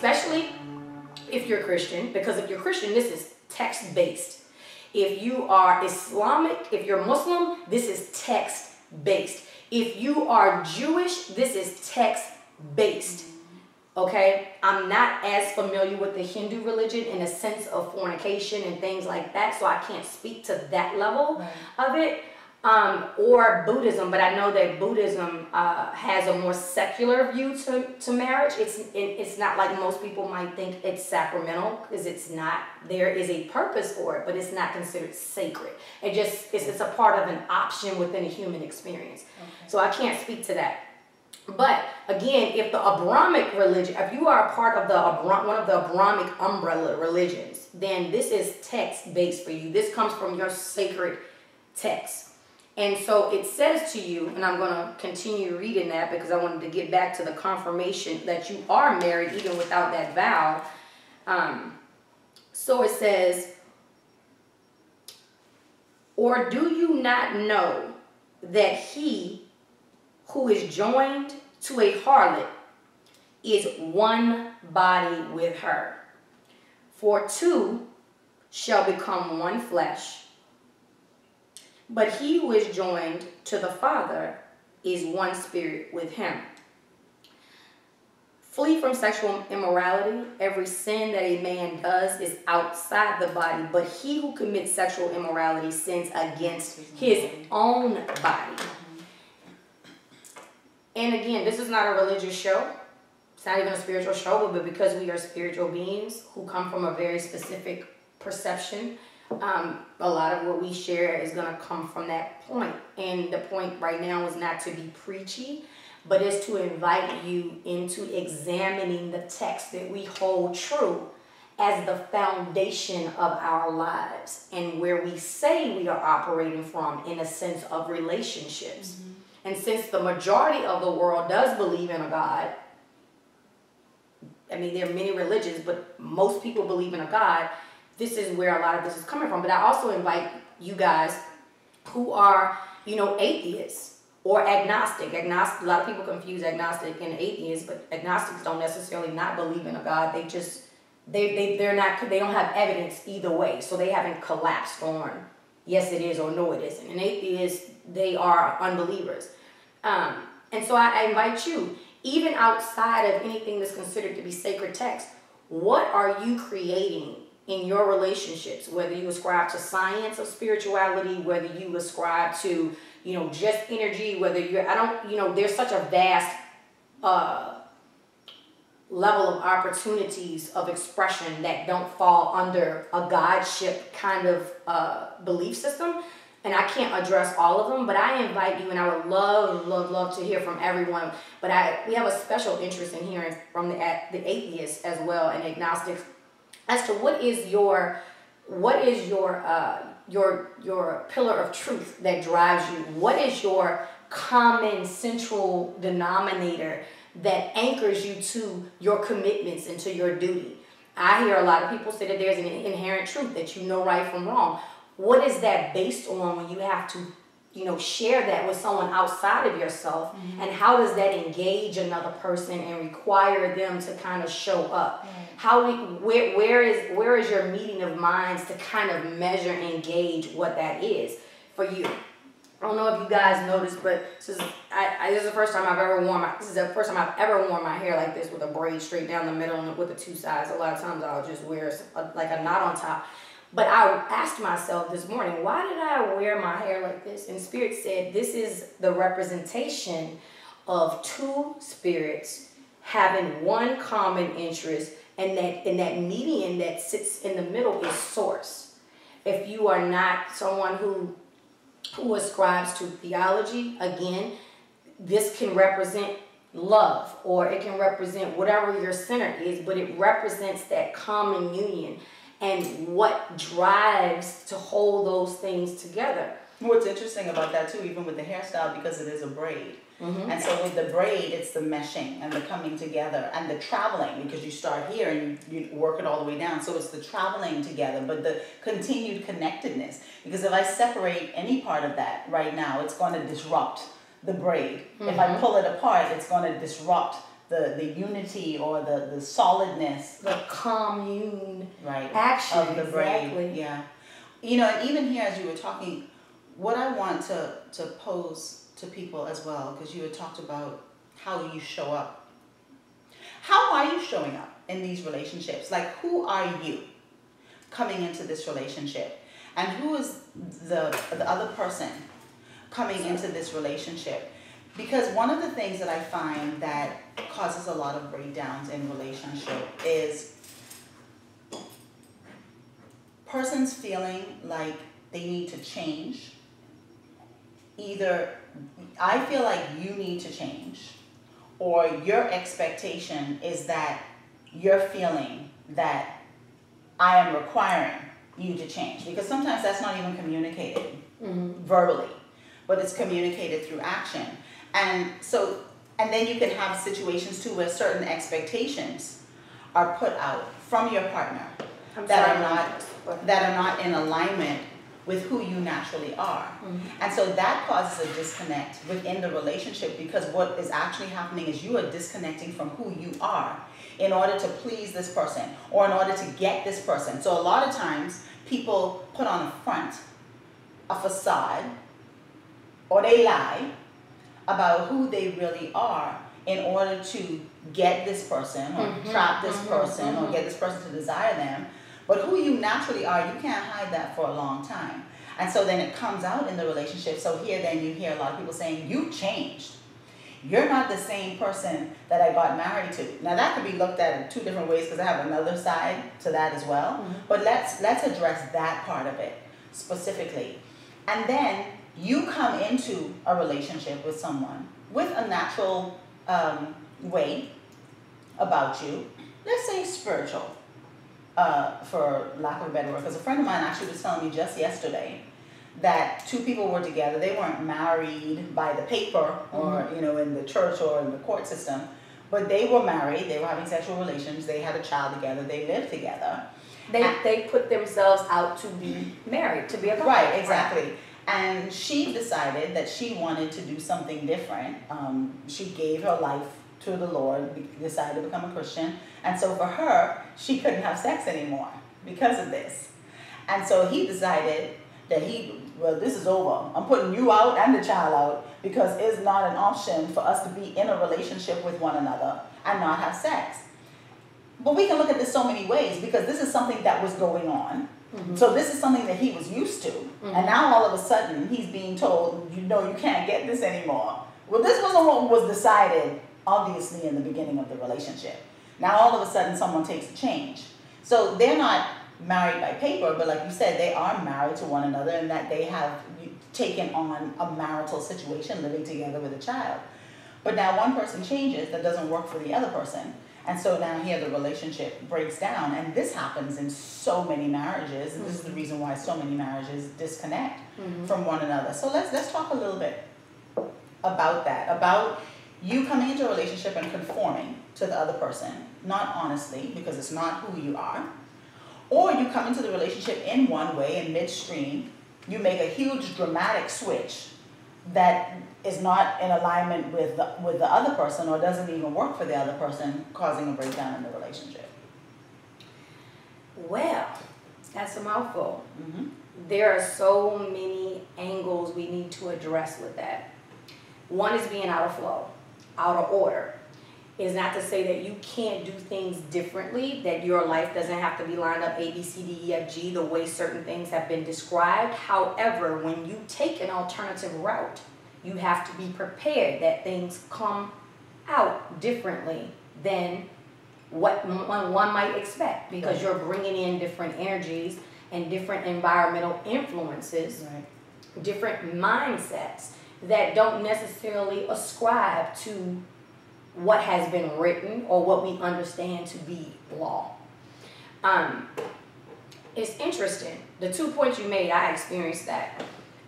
especially if you're Christian, because if you're Christian, this is text-based. If you are Islamic, if you're Muslim, this is text-based. If you are Jewish, this is text-based. Okay? I'm not as familiar with the Hindu religion in a sense of fornication and things like that, so I can't speak to that level of it. Or Buddhism, but I know that Buddhism has a more secular view to marriage. It's not like most people might think it's sacramental, because it's not. There is a purpose for it, but it's not considered sacred. It's a part of an option within a human experience. Okay. So I can't speak to that. But again, if the Abrahamic religion, if you are a part of one of the Abrahamic umbrella religions, then this is text-based for you. This comes from your sacred text. And so it says to you, and I'm going to continue reading that because I wanted to get back to the confirmation that you are married even without that vow. So it says, or do you not know that he who is joined to a harlot is one body with her? For two shall become one flesh. But he who is joined to the Father is one spirit with him. Flee from sexual immorality. Every sin that a man does is outside the body, but he who commits sexual immorality sins against his own body. And again, this is not a religious show. It's not even a spiritual show, but because we are spiritual beings who come from a very specific perception, a lot of what we share is going to come from that point. And the point right now is not to be preachy, but is to invite you into examining the text that we hold true as the foundation of our lives and where we say we are operating from in a sense of relationships. Mm-hmm. And since the majority of the world does believe in a God, I mean, there are many religions, but most people believe in a God. This is where a lot of this is coming from. But I also invite you guys who are, atheists or agnostic. A lot of people confuse agnostic and atheist, but agnostics don't necessarily not believe in a God. They just, they don't have evidence either way. So they haven't collapsed on yes it is or no it isn't. And atheists, they are unbelievers. And so I invite you, even outside of anything that's considered to be sacred text, what are you creating in your relationships, whether you ascribe to science of spirituality, whether you ascribe to, just energy, whether there's such a vast level of opportunities of expression that don't fall under a godship kind of belief system. And I can't address all of them, but I invite you, and I would love to hear from everyone. But we have a special interest in hearing from the atheists as well and agnostics as to what is your pillar of truth that drives you. What is your common central denominator that anchors you to your commitments and to your duty? I hear a lot of people say that there's an inherent truth that you know right from wrong. What is that based on when you have to, share that with someone outside of yourself? Mm-hmm. And how does that engage another person and require them to kind of show up? Mm-hmm. Where is your meeting of minds to kind of measure and gauge what that is for you? I don't know if you guys noticed, but this is the first time I've ever worn my hair like this with a braid straight down the middle and with the two sides. A lot of times I'll just wear like a knot on top. But I asked myself this morning, why did I wear my hair like this? And Spirit said, this is the representation of two spirits having one common interest, and that median that sits in the middle is source. If you are not someone who ascribes to theology, again, this can represent love, or it can represent whatever your center is, but it represents that common union and what drives to hold those things together. What's interesting about that too, even with the hairstyle, because it is a braid. Mm-hmm. And so with the braid, it's the meshing and the coming together and the traveling, because you start here and you work it all the way down. So it's the traveling together, but the continued connectedness. Because if I separate any part of that right now, it's going to disrupt the braid. Mm-hmm. If I pull it apart, it's going to disrupt the unity or the solidness, the commune, right, action of the braid. exactly. Yeah, you know, and even here as you were talking, what I want to pose to people as well, because you had talked about how you show up. How are you showing up in these relationships? Like, who are you coming into this relationship, and who is the other person coming into this relationship? Because one of the things that I find that causes a lot of breakdowns in relationship is persons feeling like they need to change. Either I feel like you need to change, or your expectation is that you're feeling that I am requiring you to change. Because sometimes that's not even communicated verbally, but it's communicated through action. And so, and then you can have situations too where certain expectations are put out from your partner that are not in alignment with who you naturally are. And so that causes a disconnect within the relationship, because what is actually happening is you are disconnecting from who you are in order to please this person or in order to get this person. So a lot of times people put on a front, a facade, or they lie about who they really are in order to get this person or trap this person or get this person to desire them. But who you naturally are, you can't hide that for a long time. And so then it comes out in the relationship. So here then you hear a lot of people saying, you changed. You're not the same person that I got married to. Now that could be looked at in two different ways, because I have another side to that as well. But let's address that part of it specifically. And then you come into a relationship with someone with a natural way about you, let's say spiritual, for lack of a better word, because a friend of mine actually was telling me just yesterday that two people were together. They weren't married by the paper or you know, in the church or in the court system, but they were married. They were having sexual relations. They had a child together. They lived together. They put themselves out to be married, to be a couple. Right, exactly. And she decided that she wanted to do something different. She gave her life to the Lord, decided to become a Christian. And so for her, she couldn't have sex anymore because of this. And so he decided that this is over. I'm putting you out and the child out, because it's not an option for us to be in a relationship with one another and not have sex. But we can look at this so many ways, because this is something that was going on. So this is something that he was used to. And now all of a sudden he's being told, you know, you can't get this anymore. Well, this wasn't what was decided, obviously, in the beginning of the relationship. Now all of a sudden someone takes a change. So they're not married by paper, but like you said, they are married to one another, and that they have taken on a marital situation, living together with a child. But now one person changes, that doesn't work for the other person. And so now here the relationship breaks down, and this happens in so many marriages, and this is the reason why so many marriages disconnect from one another. So let's talk a little bit about that, about you coming into a relationship and conforming to the other person, not honestly, because it's not who you are, or you come into the relationship in one way, and midstream you make a huge dramatic switch that is not in alignment with the other person, or doesn't even work for the other person, causing a breakdown in the relationship. Well, that's a mouthful. There are so many angles we need to address with that. One is being out of flow, out of order. Is not to say that you can't do things differently, that your life doesn't have to be lined up A, B, C, D, E, F, G, the way certain things have been described. However, when you take an alternative route, you have to be prepared that things come out differently than what one might expect, because you're bringing in different energies and different environmental influences, different mindsets that don't necessarily ascribe to what has been written or what we understand to be law. It's interesting. The 2 points you made, I experienced that.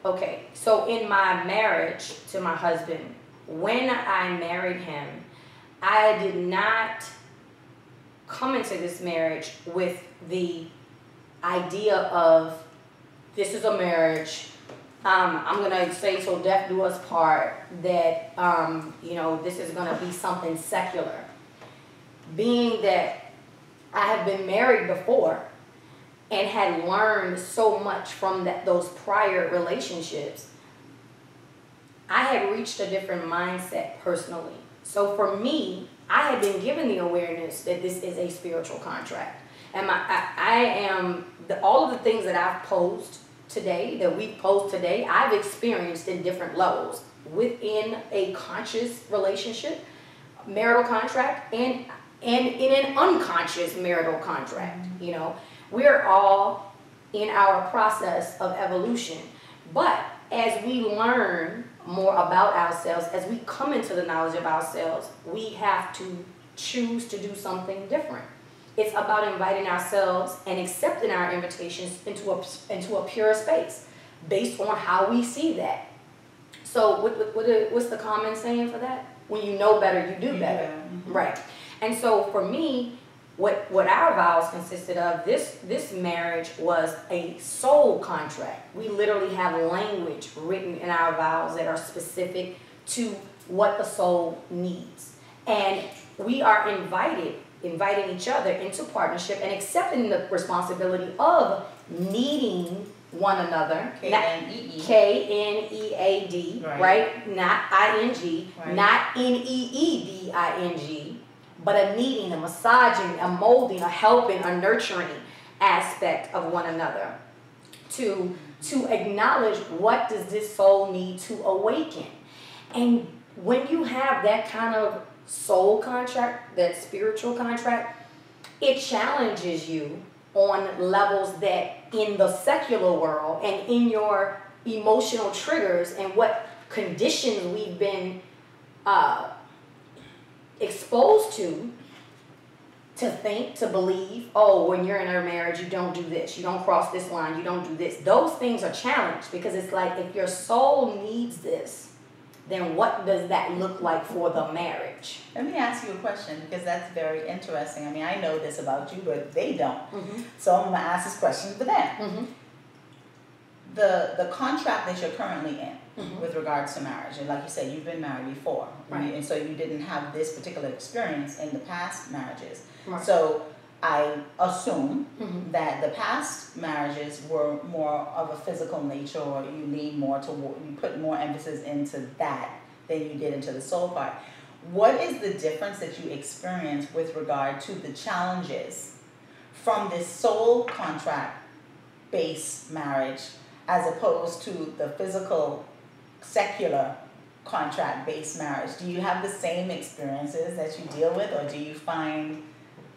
Okay, so in my marriage to my husband, when I married him, I did not come into this marriage with the idea of, this is a marriage, I'm going to say till death do us part, that, you know, this is going to be something secular. being that I have been married before and had learned so much from those prior relationships, I had reached a different mindset personally. So for me, I had been given the awareness that this is a spiritual contract. And all of the things that I've posed today, that we've posed today, I've experienced in different levels within a conscious relationship, marital contract, and in an unconscious marital contract. You know, we're all in our process of evolution. But as we learn more about ourselves, as we come into the knowledge of ourselves, we have to choose to do something different. It's about inviting ourselves and accepting our invitations into a pure space based on how we see that. So what's the common saying for that? When you know better, you do better. Mm-hmm. Right. And so for me, what our vows consisted of, this marriage was a soul contract. We literally have language written in our vows that are specific to what the soul needs. And we are inviting each other into partnership and accepting the responsibility of needing one another. K-N-E-E. K-N-E-A-D, right? Not I-N-G, right. Not N-E-E-D-I-N-G, but a needing, a massaging, a molding, a helping, a nurturing aspect of one another. To acknowledge, what does this soul need to awaken? And when you have that kind of soul contract, that spiritual contract, it challenges you on levels that in the secular world and in your emotional triggers and what conditions we've been exposed to think, to believe, oh, when you're in a marriage, you don't do this, you don't cross this line, you don't do this. Those things are challenged because it's like, if your soul needs this, then what does that look like for the marriage? Let me ask you a question, because that's very interesting. I mean, I know this about you, but they don't. Mm-hmm. So I'm going to ask this question for them. Mm-hmm. The contract that you're currently in, mm-hmm, with regards to marriage, and like you said, you've been married before, right, and so you didn't have this particular experience in the past marriages. Right. So I assume, mm-hmm, that the past marriages were more of a physical nature, or you lean more toward, you put more emphasis into that than you did into the soul part. What is the difference that you experience with regard to the challenges from this soul contract based marriage as opposed to the physical secular contract based marriage? Do you have the same experiences that you deal with, or do you find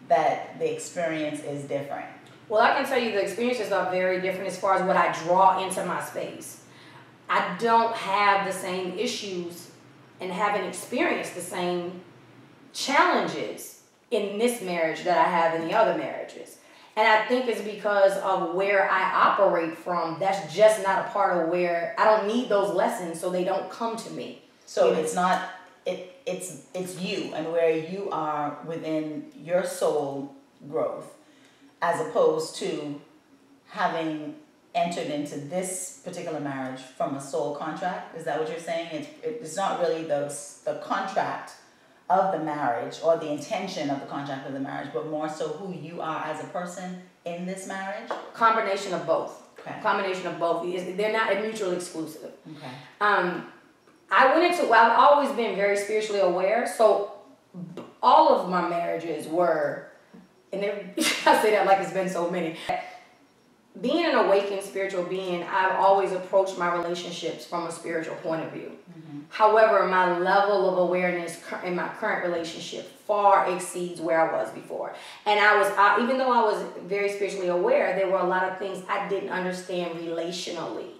that the experience is different? Well, I can tell you the experiences are very different as far as what I draw into my space. I don't have the same issues and haven't experienced the same challenges in this marriage that I have in the other marriages. And I think it's because of where I operate from. That's just not a part of where I don't need those lessons, so they don't come to me. So it's not, it's you and where you are within your soul growth, as opposed to having entered into this particular marriage from a soul contract. Is that what you're saying? It's not really the contract of the marriage or the intention of the contract of the marriage, but more so who you are as a person in this marriage? Combination of both. Okay. Combination of both. They're not mutually exclusive. Okay. I've always been very spiritually aware, so all of my marriages were, and I say that like it's been so many. Being an awakened spiritual being, I've always approached my relationships from a spiritual point of view. Mm-hmm. However, my level of awareness in my current relationship far exceeds where I was before. And even though I was very spiritually aware, there were a lot of things I didn't understand relationally.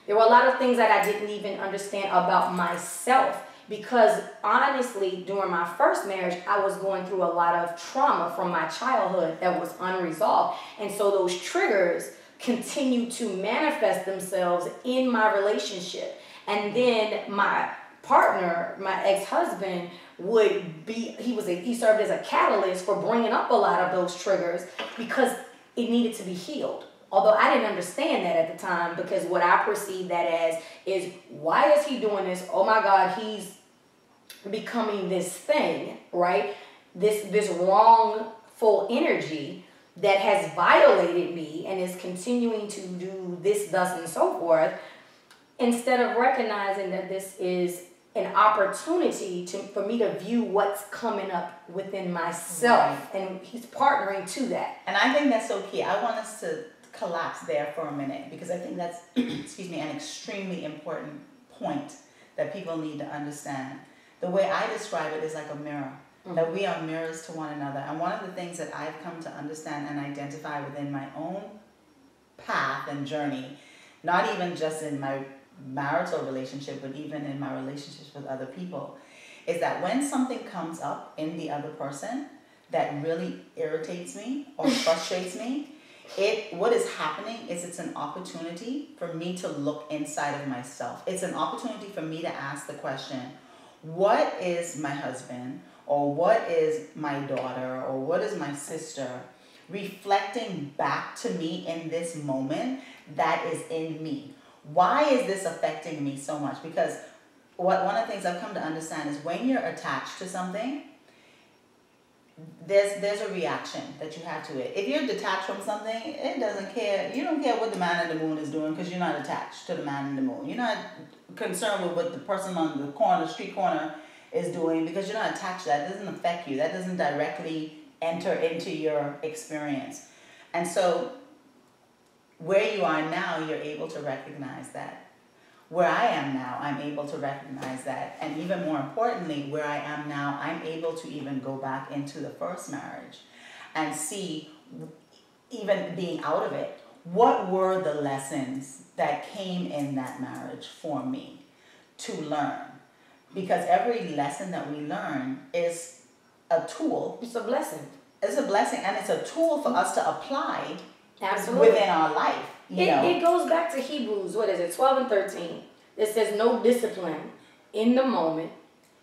There were a lot of things that I didn't even understand about myself, because honestly, during my first marriage, I was going through a lot of trauma from my childhood that was unresolved. And so those triggers continue to manifest themselves in my relationship. And then my partner, my ex-husband, he served as a catalyst for bringing up a lot of those triggers because it needed to be healed. Although I didn't understand that at the time, because what I perceived that as is, why is he doing this? Oh my God, he's becoming this thing, right? this wrongful energy that has violated me and is continuing to do this, thus, and so forth, instead of recognizing that this is an opportunity for me to view what's coming up within myself. Right. And he's partnering to that. And I think that's so key. I want us to collapse there for a minute, because I think that's excuse me, an extremely important point that people need to understand. The way I describe it is like a mirror. That we are mirrors to one another. And one of the things that I've come to understand and identify within my own path and journey, not even just in my marital relationship, but even in my relationships with other people, is that when something comes up in the other person that really irritates me or frustrates me, what is happening is it's an opportunity for me to look inside of myself. It's an opportunity for me to ask the question, what is my husband, or what is my daughter, or what is my sister reflecting back to me in this moment that is in me? Why is this affecting me so much? Because one of the things I've come to understand is when you're attached to something, there's a reaction that you have to it. If you're detached from something, it doesn't care. You don't care what the man in the moon is doing, because you're not attached to the man in the moon. You're not concerned with what the person on the street corner is doing, because you're not attached to that. It doesn't affect you. That doesn't directly enter into your experience. And so where you are now, you're able to recognize that. Where I am now, I'm able to recognize that. And even more importantly, where I am now, I'm able to even go back into the first marriage and see, even being out of it, what were the lessons that came in that marriage for me to learn? Because every lesson that we learn is a tool. It's a blessing. It's a blessing, and it's a tool for us to apply Absolutely. Within our life. It goes back to Hebrews, 12 and 13. It says no discipline in the moment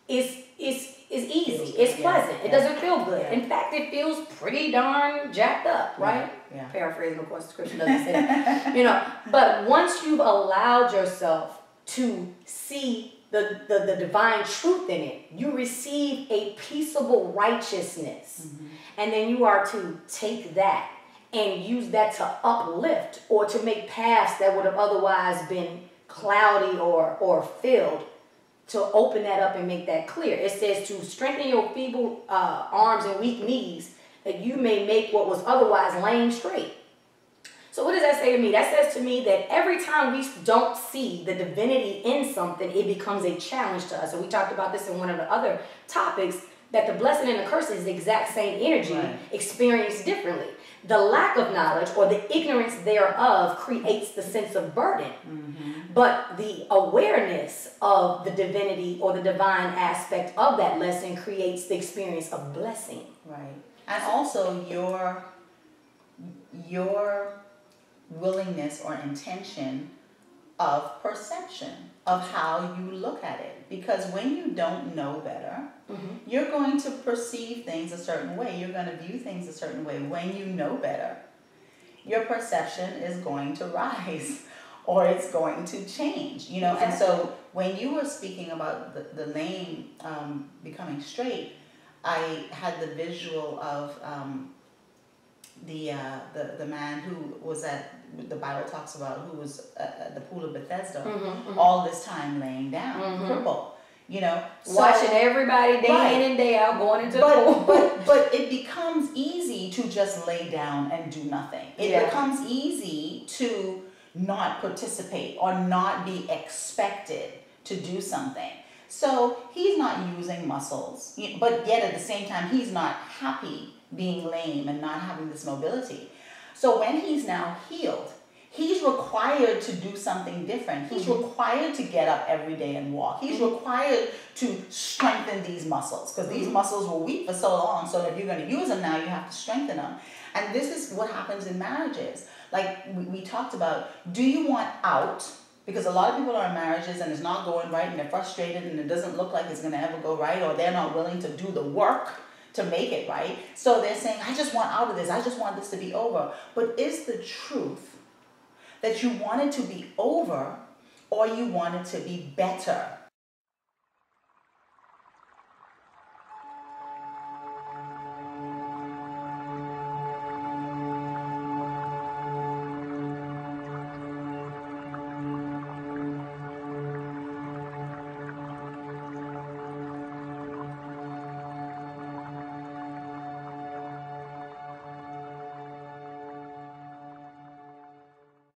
is easy. It's pleasant. It doesn't feel good. Yeah. In fact, it feels pretty darn jacked up, right? Yeah. Paraphrasing, of course, the scripture doesn't say that. But once you've allowed yourself to see the divine truth in it, you receive a peaceable righteousness. Mm-hmm. And then you are to take that and use that to uplift or to make paths that would have otherwise been cloudy or filled, to open that up and make that clear. It says to strengthen your feeble arms and weak knees, that you may make what was otherwise lame straight. So what does that say to me? That says to me that every time we don't see the divinity in something, it becomes a challenge to us. And we talked about this in one of the other topics, that the blessing and the curse is the exact same energy, right, experienced differently. The lack of knowledge or the ignorance thereof creates the sense of burden. Mm-hmm. But the awareness of the divinity or the divine aspect of that lesson creates the experience of blessing. Right. And also your willingness or intention of perception of how you look at it. Because when you don't know better, mm-hmm, you're going to perceive things a certain way. You're going to view things a certain way. When you know better, your perception is going to rise or it's going to change, Exactly. And so when you were speaking about the lame becoming straight, I had the visual of the man who was the Bible talks about, who was at the pool of Bethesda, mm-hmm, mm-hmm, all this time laying down, mm-hmm, crippled, watching everybody day right, in and day out going into the pool. But it becomes easy to just lay down and do nothing. It becomes easy to not participate or not be expected to do something. So he's not using muscles, but yet at the same time, he's not happy being lame and not having this mobility. So when he's now healed, he's required to do something different. He's mm-hmm, required to get up every day and walk. He's mm-hmm, required to strengthen these muscles, because mm-hmm, these muscles were weak for so long. So if you're going to use them now, you have to strengthen them. And this is what happens in marriages. Like we talked about, do you want out? Because a lot of people are in marriages and it's not going right and they're frustrated and it doesn't look like it's going to ever go right, or they're not willing to do the work to make it right. So they're saying, I just want out of this. I just want this to be over. But is the truth that you want it to be over, or you want it to be better?